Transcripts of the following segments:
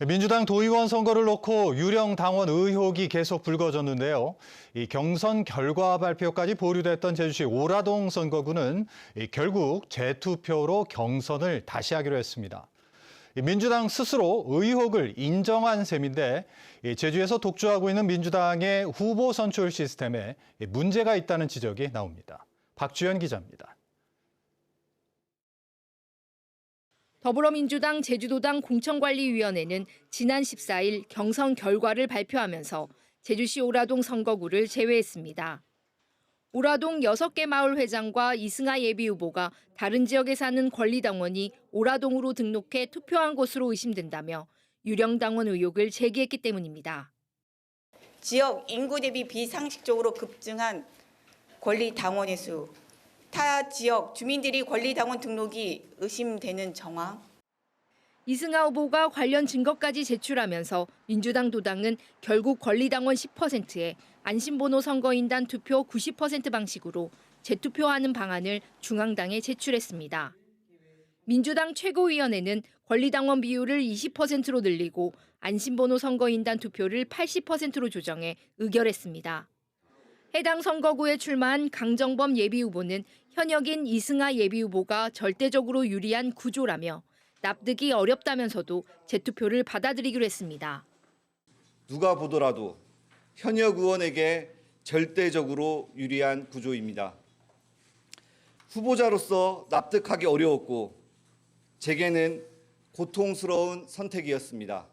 민주당 도의원 선거를 놓고 유령 당원 의혹이 계속 불거졌는데요. 이 경선 결과 발표까지 보류됐던 제주시 오라동 선거구는 결국 재투표로 경선을 다시 하기로 했습니다. 민주당 스스로 의혹을 인정한 셈인데 제주에서 독주하고 있는 민주당의 후보 선출 시스템에 문제가 있다는 지적이 나옵니다. 박주연 기자입니다. 더불어민주당 제주도당 공천관리위원회는 지난 14일 경선 결과를 발표하면서 제주시 오라동 선거구를 제외했습니다. 오라동 6개 마을 회장과 이승하 예비후보가 다른 지역에 사는 권리당원이 오라동으로 등록해 투표한 것으로 의심된다며 유령당원 의혹을 제기했기 때문입니다. 지역 인구 대비 비상식적으로 급증한 권리당원의 수, 타 지역 주민들이 권리당원 등록이 의심되는 정황. 이승하 후보가 관련 증거까지 제출하면서 민주당 도당은 결국 권리당원 10%에 안심번호 선거인단 투표 90% 방식으로 재투표하는 방안을 중앙당에 제출했습니다. 민주당 최고위원회는 권리당원 비율을 20%로 늘리고 안심번호 선거인단 투표를 80%로 조정해 의결했습니다. 해당 선거구에 출마한 강정범 예비후보는 현역인 이승하 예비후보가 절대적으로 유리한 구조라며 납득이 어렵다면서도 재투표를 받아들이기로 했습니다. 누가 보더라도 현역 의원에게 절대적으로 유리한 구조입니다. 후보자로서 납득하기 어려웠고 제게는 고통스러운 선택이었습니다.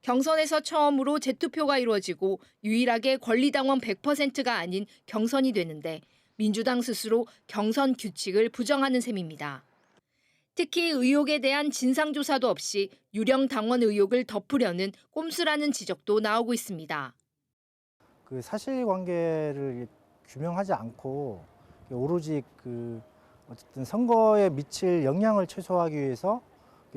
경선에서 처음으로 재투표가 이루어지고 유일하게 권리당원 100%가 아닌 경선이 되는데 민주당 스스로 경선 규칙을 부정하는 셈입니다. 특히 의혹에 대한 진상조사도 없이 유령 당원 의혹을 덮으려는 꼼수라는 지적도 나오고 있습니다. 그 사실관계를 규명하지 않고 오로지 어쨌든 선거에 미칠 영향을 최소화하기 위해서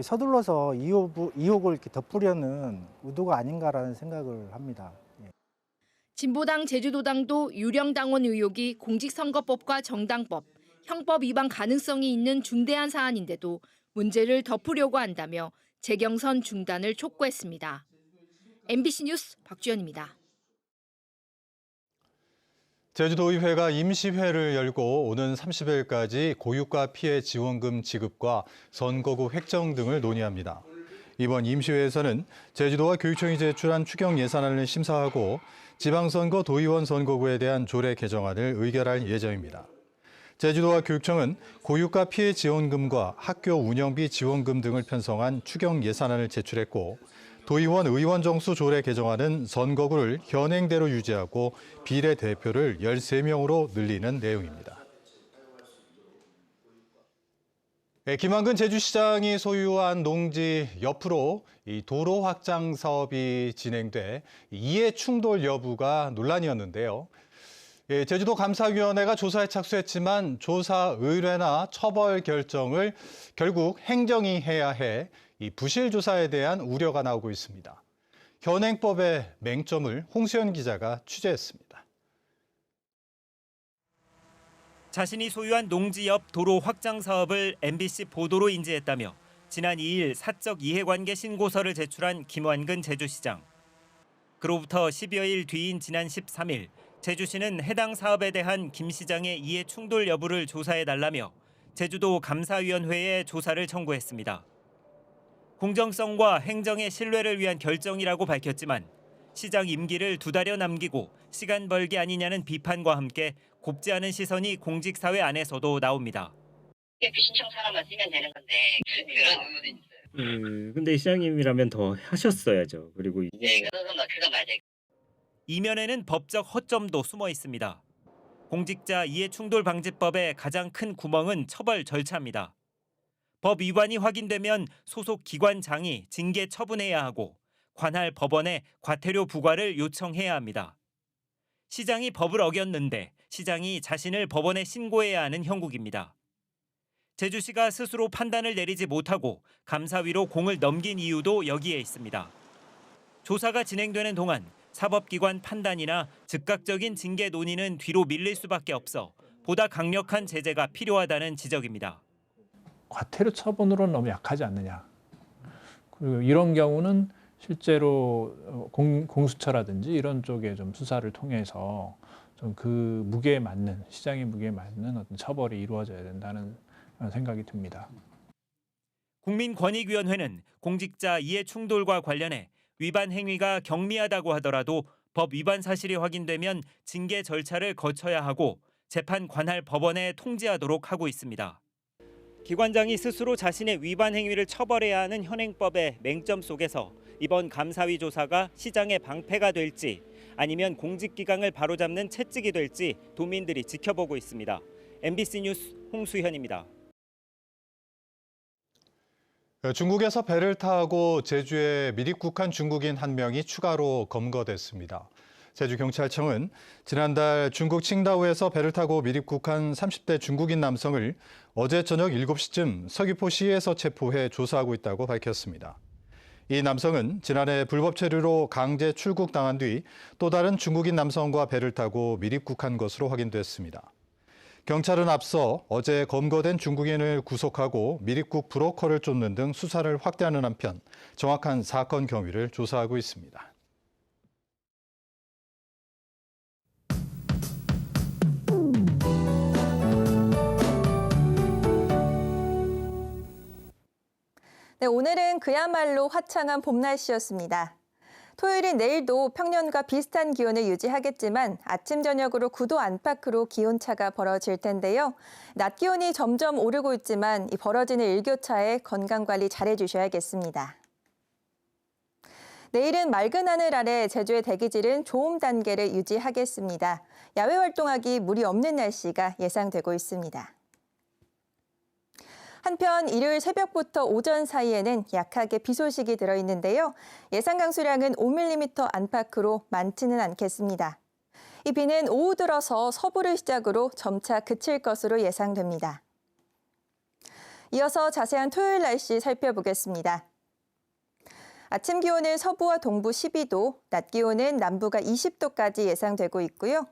서둘러서 의혹을 이렇게 덮으려는 의도가 아닌가라는 생각을 합니다. 진보당 제주도당도 유령 당원 의혹이 공직선거법과 정당법, 형법 위반 가능성이 있는 중대한 사안인데도 문제를 덮으려고 한다며 재경선 중단을 촉구했습니다. MBC 뉴스 박주연입니다. 제주도의회가 임시회를 열고 오는 30일까지 고유가 피해 지원금 지급과 선거구 획정 등을 논의합니다. 이번 임시회에서는 제주도와 교육청이 제출한 추경 예산안을 심사하고 지방선거 도의원 선거구에 대한 조례 개정안을 의결할 예정입니다. 제주도와 교육청은 고유가 피해 지원금과 학교 운영비 지원금 등을 편성한 추경 예산안을 제출했고 도의원 의원 정수 조례 개정안은 선거구를 현행대로 유지하고 비례대표를 13명으로 늘리는 내용입니다. 김한근 제주시장이 소유한 농지 옆으로 도로 확장 사업이 진행돼 이해 충돌 여부가 논란이었는데요. 제주도 감사위원회가 조사에 착수했지만 조사 의뢰나 처벌 결정을 결국 행정이 해야 해 이 부실 조사에 대한 우려가 나오고 있습니다. 현행법의 맹점을 홍수연 기자가 취재했습니다. 자신이 소유한 농지 옆 도로 확장 사업을 MBC 보도로 인지했다며 지난 2일 사적 이해관계 신고서를 제출한 김환근 제주시장. 그로부터 10여일 뒤인 지난 13일 제주시는 해당 사업에 대한 김 시장의 이해 충돌 여부를 조사해달라며 제주도 감사위원회에 조사를 청구했습니다. 공정성과 행정의 신뢰를 위한 결정이라고 밝혔지만 시장 임기를 2달여 남기고 시간 벌기 아니냐는 비판과 함께 곱지 않은 시선이 공직사회 안에서도 나옵니다. 신청사항만 쓰면 되는 건데 그런 의무도 있어요. 근데 시장님이라면 더 하셨어야죠. 그리고 네, 그건 맞아요. 이면에는 법적 허점도 숨어 있습니다. 공직자 이해충돌방지법의 가장 큰 구멍은 처벌 절차입니다. 법 위반이 확인되면 소속 기관장이 징계 처분해야 하고 관할 법원에 과태료 부과를 요청해야 합니다. 시장이 법을 어겼는데 시장이 자신을 법원에 신고해야 하는 형국입니다. 제주시가 스스로 판단을 내리지 못하고 감사위로 공을 넘긴 이유도 여기에 있습니다. 조사가 진행되는 동안 사법기관 판단이나 즉각적인 징계 논의는 뒤로 밀릴 수밖에 없어 보다 강력한 제재가 필요하다는 지적입니다. 과태료 처분으로는 너무 약하지 않느냐. 그리고 이런 경우는 실제로 공수처라든지 이런 쪽에 좀 수사를 통해서 좀 그 무게에 맞는, 시장의 무게에 맞는 어떤 처벌이 이루어져야 된다는 생각이 듭니다. 국민권익위원회는 공직자 이해 충돌과 관련해 위반 행위가 경미하다고 하더라도 법 위반 사실이 확인되면 징계 절차를 거쳐야 하고 재판 관할 법원에 통지하도록 하고 있습니다. 기관장이 스스로 자신의 위반 행위를 처벌해야 하는 현행법의 맹점 속에서 이번 감사위 조사가 시장의 방패가 될지 아니면 공직기강을 바로잡는 채찍이 될지 도민들이 지켜보고 있습니다. MBC 뉴스 홍수현입니다. 중국에서 배를 타고 제주에 미입국한 중국인 한 명이 추가로 검거됐습니다. 제주경찰청은 지난달 중국 칭다오에서 배를 타고 미입국한 30대 중국인 남성을 어제 저녁 7시쯤 서귀포시에서 체포해 조사하고 있다고 밝혔습니다. 이 남성은 지난해 불법 체류로 강제 출국당한 뒤 또 다른 중국인 남성과 배를 타고 미입국한 것으로 확인됐습니다. 경찰은 앞서 어제 검거된 중국인을 구속하고 미입국 브로커를 쫓는 등 수사를 확대하는 한편 정확한 사건 경위를 조사하고 있습니다. 네, 오늘은 그야말로 화창한 봄 날씨였습니다. 토요일인 내일도 평년과 비슷한 기온을 유지하겠지만 아침 저녁으로 9도 안팎으로 기온차가 벌어질 텐데요. 낮 기온이 점점 오르고 있지만 이 벌어지는 일교차에 건강관리 잘해주셔야겠습니다. 내일은 맑은 하늘 아래 제주의 대기질은 좋음 단계를 유지하겠습니다. 야외 활동하기 무리 없는 날씨가 예상되고 있습니다. 한편 일요일 새벽부터 오전 사이에는 약하게 비 소식이 들어있는데요. 예상 강수량은 5mm 안팎으로 많지는 않겠습니다. 이 비는 오후 들어서 서부를 시작으로 점차 그칠 것으로 예상됩니다. 이어서 자세한 토요일 날씨 살펴보겠습니다. 아침 기온은 서부와 동부 12도, 낮 기온은 남부가 20도까지 예상되고 있고요.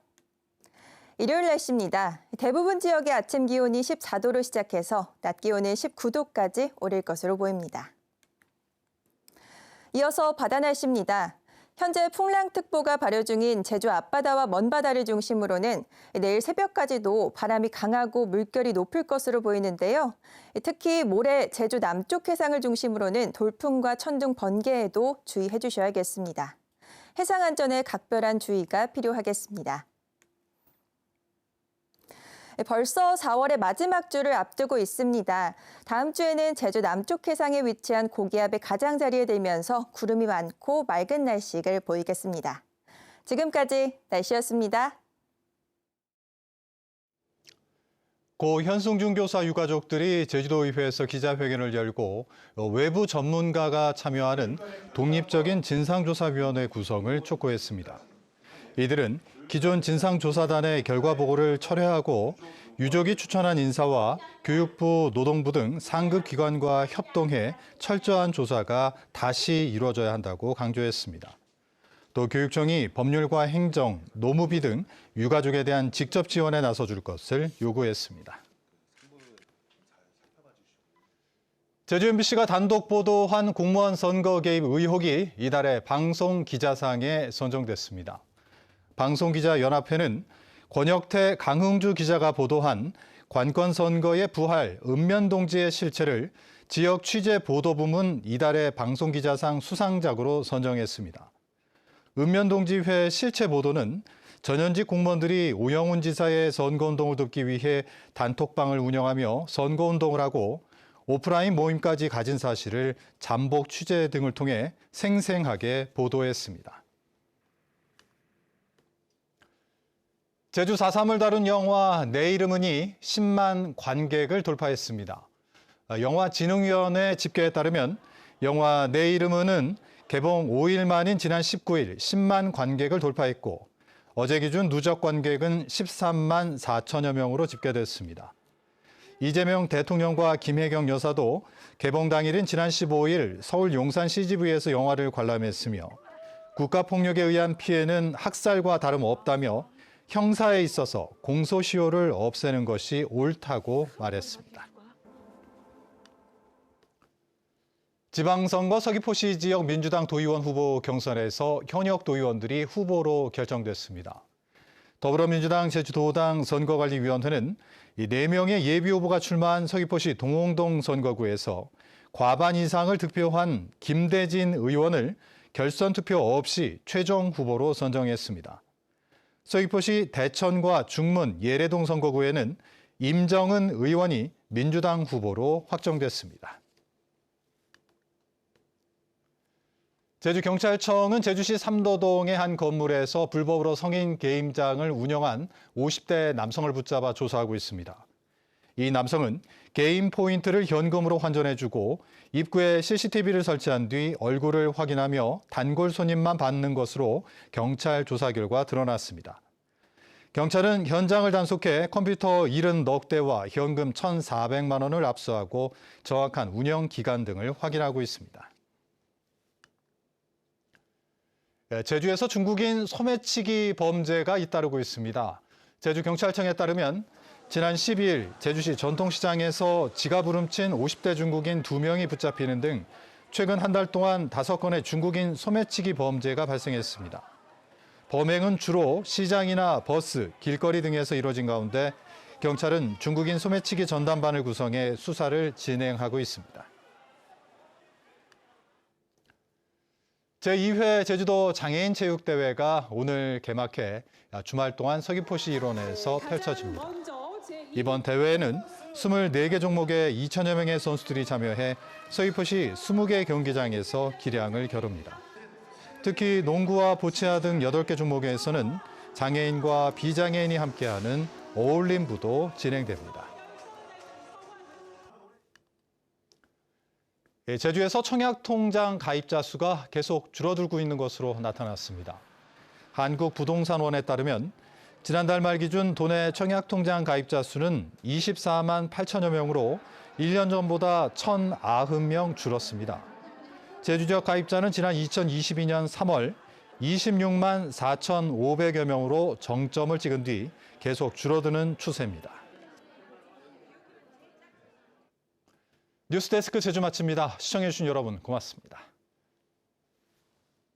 일요일 날씨입니다. 대부분 지역의 아침 기온이 14도로 시작해서 낮 기온은 19도까지 오를 것으로 보입니다. 이어서 바다 날씨입니다. 현재 풍랑특보가 발효 중인 제주 앞바다와 먼바다를 중심으로는 내일 새벽까지도 바람이 강하고 물결이 높을 것으로 보이는데요. 특히 모레 제주 남쪽 해상을 중심으로는 돌풍과 천둥, 번개에도 주의해 주셔야겠습니다. 해상 안전에 각별한 주의가 필요하겠습니다. 벌써 4월의 마지막 주를 앞두고 있습니다. 다음 주에는 제주 남쪽 해상에 위치한 고기압의 가장자리에 들면서 구름이 많고 맑은 날씨를 보이겠습니다. 지금까지 날씨였습니다. 고 현승준 교사 유가족들이 제주도의회에서 기자회견을 열고 외부 전문가가 참여하는 독립적인 진상조사위원회 구성을 촉구했습니다. 이들은 기존 진상조사단의 결과 보고를 철회하고 유족이 추천한 인사와 교육부, 노동부 등 상급 기관과 협동해 철저한 조사가 다시 이루어져야 한다고 강조했습니다. 또 교육청이 법률과 행정, 노무비 등 유가족에 대한 직접 지원에 나서줄 것을 요구했습니다. 제주 MBC가 단독 보도한 공무원 선거 개입 의혹이 이달의 방송기자상에 선정됐습니다. 방송기자연합회는 권혁태, 강흥주 기자가 보도한 관건선거의 부활, 읍면동지의 실체를 지역 취재 보도부문 이달의 방송기자상 수상작으로 선정했습니다. 읍면동지회 실체 보도는 전현직 공무원들이 오영훈 지사의 선거운동을 돕기 위해 단톡방을 운영하며 선거운동을 하고 오프라인 모임까지 가진 사실을 잠복 취재 등을 통해 생생하게 보도했습니다. 제주 4.3을 다룬 영화 내 이름은이 10만 관객을 돌파했습니다. 영화진흥위원회 집계에 따르면 영화 내 이름은은 개봉 5일 만인 지난 19일 10만 관객을 돌파했고 어제 기준 누적 관객은 13만 4천여 명으로 집계됐습니다. 이재명 대통령과 김혜경 여사도 개봉 당일인 지난 15일 서울 용산 CGV에서 영화를 관람했으며 국가폭력에 의한 피해는 학살과 다름없다며 형사에 있어서 공소시효를 없애는 것이 옳다고 말했습니다. 지방선거 서귀포시 지역 민주당 도의원 후보 경선에서 현역 도의원들이 후보로 결정됐습니다. 더불어민주당 제주도당 선거관리위원회는 이 4명의 예비후보가 출마한 서귀포시 동홍동 선거구에서 과반 이상을 득표한 김대진 의원을 결선 투표 없이 최종 후보로 선정했습니다. 서귀포시 대천과 중문 예래동 선거구에는 임정은 의원이 민주당 후보로 확정됐습니다. 제주경찰청은 제주시 삼도동의 한 건물에서 불법으로 성인 게임장을 운영한 50대 남성을 붙잡아 조사하고 있습니다. 이 남성은 게임 포인트를 현금으로 환전해주고 입구에 CCTV를 설치한 뒤 얼굴을 확인하며 단골 손님만 받는 것으로 경찰 조사 결과 드러났습니다. 경찰은 현장을 단속해 컴퓨터 70넉 대와 현금 1,400만 원을 압수하고 정확한 운영 기간 등을 확인하고 있습니다. 제주에서 중국인 소매치기 범죄가 잇따르고 있습니다. 제주경찰청에 따르면 지난 12일 제주시 전통시장에서 지갑을 훔친 50대 중국인 2명이 붙잡히는 등 최근 한 달 동안 5건의 중국인 소매치기 범죄가 발생했습니다. 범행은 주로 시장이나 버스, 길거리 등에서 이뤄진 가운데 경찰은 중국인 소매치기 전담반을 구성해 수사를 진행하고 있습니다. 제2회 제주도 장애인 체육대회가 오늘 개막해 주말 동안 서귀포시 일원에서 펼쳐집니다. 이번 대회에는 24개 종목의 2천여 명의 선수들이 참여해 서귀포시 20개 경기장에서 기량을 겨룹니다. 특히 농구와 보치아 등 8개 종목에서는 장애인과 비장애인이 함께하는 어울림부도 진행됩니다. 제주에서 청약통장 가입자 수가 계속 줄어들고 있는 것으로 나타났습니다. 한국부동산원에 따르면 지난달 말 기준 도내 청약통장 가입자 수는 24만 8천여 명으로 1년 전보다 1,090명 줄었습니다. 제주 지역 가입자는 지난 2022년 3월 26만 4,500여 명으로 정점을 찍은 뒤 계속 줄어드는 추세입니다. 뉴스데스크 제주 마칩니다. 시청해주신 여러분 고맙습니다.